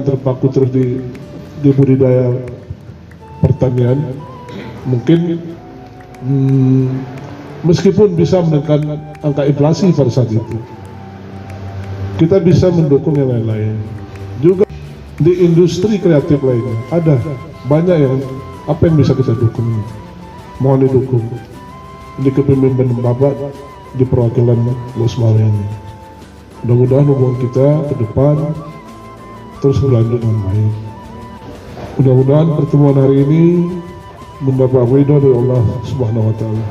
terpaku terus di budidaya pertanian, mungkin meskipun bisa menekan angka inflasi pada saat itu, kita bisa mendukung yang lain-lain. Juga di industri kreatif lainnya ada banyak yang apa yang bisa kita dukung, mohon didukung di kepemimpinan Bapak di perwakilan Luas Mawar ini. Mudah-mudahan hubungan kita ke depan terus berlanjut dengan baik. Mudah-mudahan pertemuan hari ini mendapat ridho dari Allah Subhanahu wa Ta'ala.